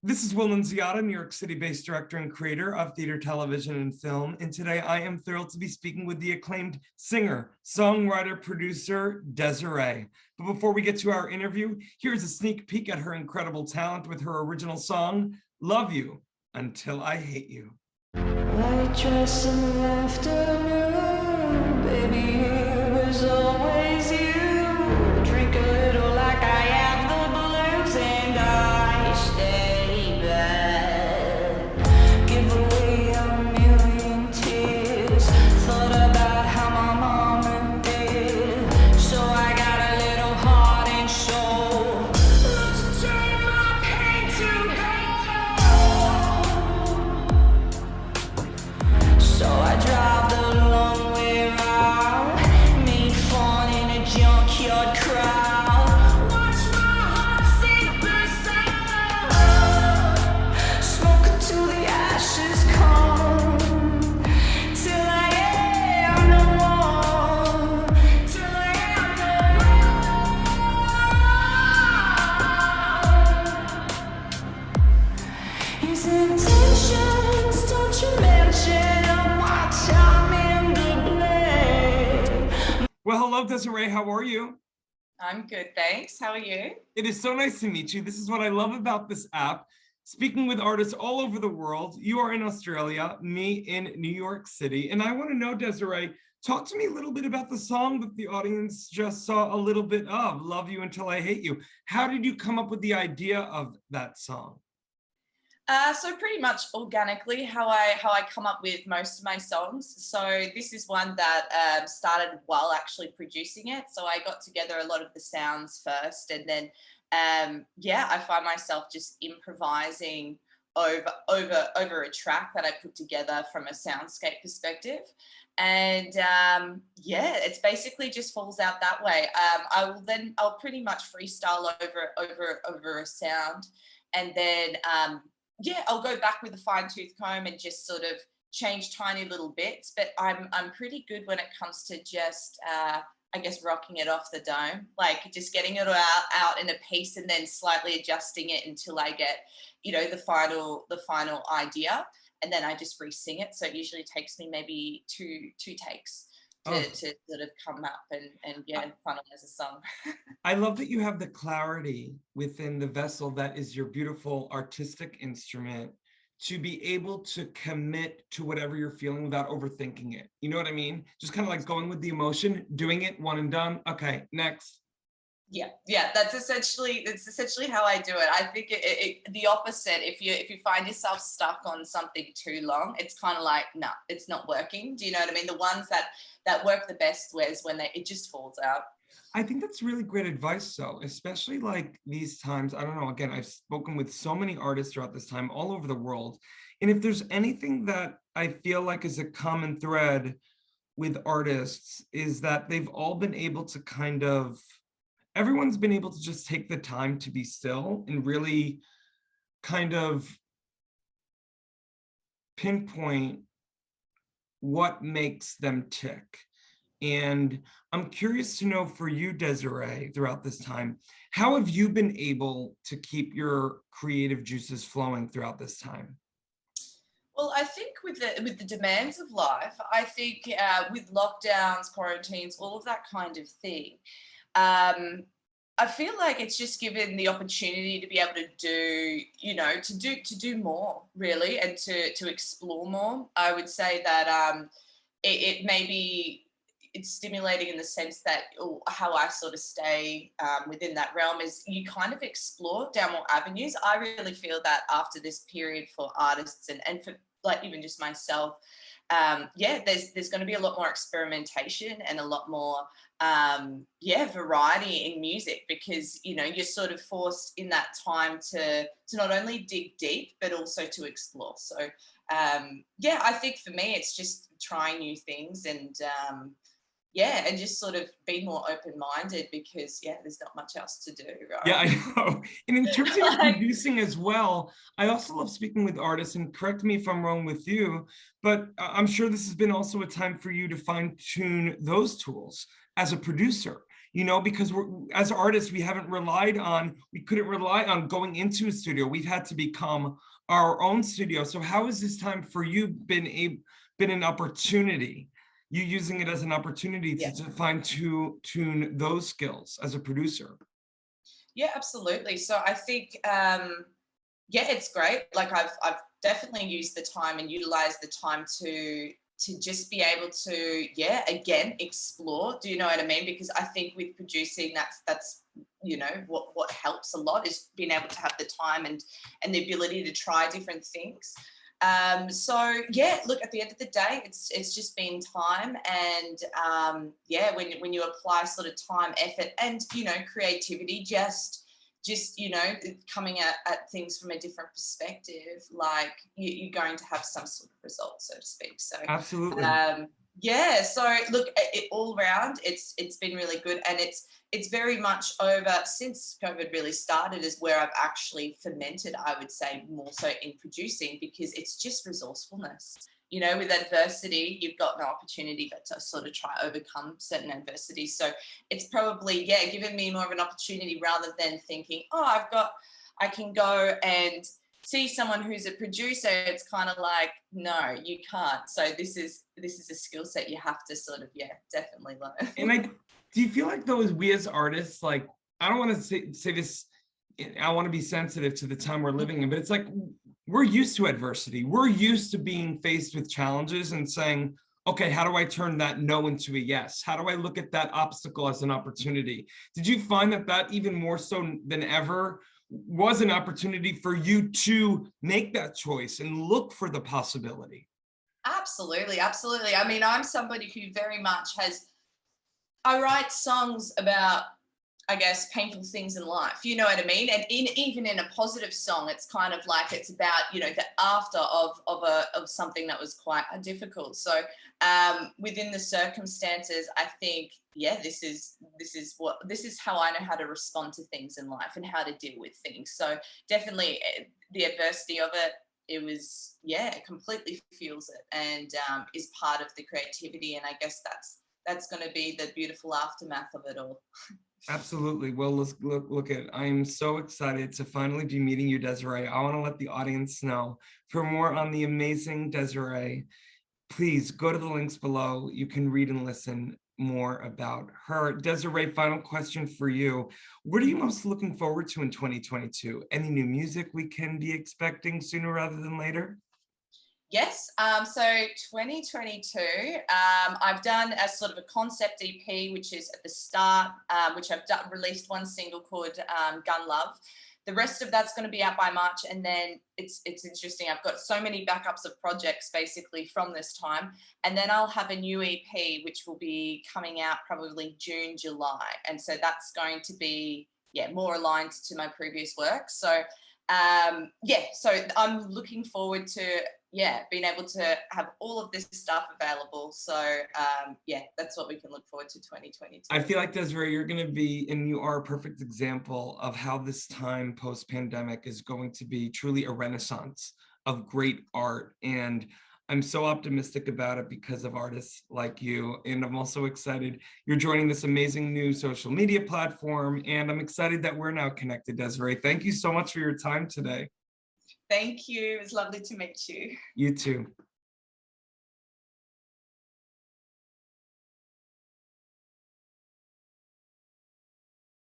This is Will Nunziata, New York City-based director and creator of theater, television, and film. And today I am thrilled to be speaking with the acclaimed singer, songwriter, producer, DZIRE. But before we get to our interview, here's a sneak peek at her incredible talent with her original song, Love You Until I Hate You. White dress in the afternoon, baby, it was always you. Drink a little like I have the blues, and I stay back. Give away a million tears. Thought about how my mama did, so I got a little heart and soul. Love to turn my pain to gold. So I drive the long way round, made fun in a junkyard crowd. Watch my heart sink berserk, smoke until the ashes come, till I am no more, till I am no more. His intentions, don't you mention my time in the blame. Well, hello, DZIRE, how are you? I'm good, thanks. How are you? It is so nice to meet you. This is what I love about this app. Speaking with artists all over the world. You are in Australia, me in New York City. And I want to know, DZIRE, talk to me a little bit about the song that the audience just saw a little bit of, Love You Until I Hate You. How did you come up with the idea of that song? So pretty much organically how I come up with most of my songs. So this is one that started while actually producing it. So I got together a lot of the sounds first, and then yeah, I find myself just improvising over a track that I put together from a soundscape perspective. And yeah, it's basically just falls out that way. I'll pretty much freestyle over a sound, and then yeah, I'll go back with a fine-tooth comb and just sort of change tiny little bits. But I'm pretty good when it comes to just I guess rocking it off the dome, like just getting it out in a piece and then slightly adjusting it until I get, you know, the final idea, and then I just re-sing it. So it usually takes me maybe two takes to sort of come up and yeah, finalize a song. I love that you have the clarity within the vessel that is your beautiful artistic instrument to be able to commit to whatever you're feeling without overthinking it. You know what I mean? Just kind of like going with the emotion, doing it, one and done. Okay, next. Yeah, that's essentially how I do it. I think the opposite. If you find yourself stuck on something too long, it's kind of like, no, it's not working. Do you know what I mean? The ones that work the best is when it just falls out. I think that's really great advice, though, especially like these times. I don't know, again, I've spoken with so many artists throughout this time all over the world. And if there's anything that I feel like is a common thread with artists, is that they've all been able to everyone's been able to just take the time to be still and really kind of pinpoint what makes them tick. And I'm curious to know, for you, DZIRE, throughout this time, how have you been able to keep your creative juices flowing throughout this time? Well, I think with the demands of life, I think with lockdowns, quarantines, all of that kind of thing, I feel like it's just given the opportunity to be able to do, you know, to do more really, and to explore more. I would say that it may be, it's stimulating in the sense that how I sort of stay within that realm is you kind of explore down more avenues. I really feel that after this period for artists and for like even just myself, yeah, there's going to be a lot more experimentation and a lot more yeah, variety in music, because you know you're sort of forced in that time to not only dig deep but also to explore. So yeah, I think for me it's just trying new things and yeah, and just sort of be more open-minded, because yeah, there's not much else to do, right? Yeah, I know. And in terms of producing as well, I also love speaking with artists, and correct me if I'm wrong with you, but I'm sure this has been also a time for you to fine-tune those tools as a producer. you know, because as artists, we couldn't rely on going into a studio. We've had to become our own studio. So how has this time for you been an opportunity? You using it as an opportunity Yeah. to tune those skills as a producer? Yeah, absolutely. So I think, yeah, it's great. Like I've definitely used the time and utilized the time to just be able to, yeah, again, explore. Do you know what I mean? Because I think with producing, that's you know what helps a lot is being able to have the time and the ability to try different things. So yeah, look, at the end of the day, it's just been time, and yeah, when you apply sort of time, effort, and you know, creativity, just you know, coming at things from a different perspective, like you're going to have some sort of result, so to speak. So Absolutely. yeah, so look, all round, it's been really good, and it's very much over since COVID really started is where I've actually fermented, I would say, more so in producing, because it's just resourcefulness. You know, with adversity, you've got no opportunity but to sort of try overcome certain adversities. So it's probably, yeah, given me more of an opportunity rather than thinking, oh, I can go and see someone who's a producer. It's kind of like, no, you can't. So this is a skill set you have to sort of, yeah, definitely learn. And do you feel like those, we as artists, like, I don't want to say this, I want to be sensitive to the time we're living in, but it's like, we're used to adversity. We're used to being faced with challenges and saying, okay, how do I turn that no into a yes? How do I look at that obstacle as an opportunity? Did you find that even more so than ever was an opportunity for you to make that choice and look for the possibility? Absolutely, absolutely. I mean, I'm somebody who very much I write songs about, I guess, painful things in life. You know what I mean? And even in a positive song, it's kind of like it's about, you know, the after of something that was quite difficult. So within the circumstances, I think, yeah, this is how I know how to respond to things in life and how to deal with things. So definitely the adversity of it. It was, yeah, it completely fuels it and is part of the creativity. And I guess that's going to be the beautiful aftermath of it all. Absolutely. Well, let's look at, I'm so excited to finally be meeting you, DZIRE. I want to let the audience know, for more on the amazing DZIRE, please go to the links below. You can read and listen more about her. DZIRE, final question for you. What are you most looking forward to in 2022? Any new music we can be expecting sooner rather than later? Yes, so 2022, I've done a sort of a concept EP, which is at the start, which I've released one single called Gun Love. The rest of that's going to be out by March, and then it's interesting. I've got so many backups of projects basically from this time, and then I'll have a new EP which will be coming out probably June, July, and so that's going to be, yeah, more aligned to my previous work. So yeah, so I'm looking forward to, yeah, being able to have all of this stuff available. So yeah, that's what we can look forward to 2022. I feel like, DZIRE, you're going to be, and you are a perfect example of how this time post-pandemic is going to be truly a renaissance of great art. And I'm so optimistic about it because of artists like you. And I'm also excited you're joining this amazing new social media platform. And I'm excited that we're now connected, DZIRE. Thank you so much for your time today. Thank you. It was lovely to meet you. You too.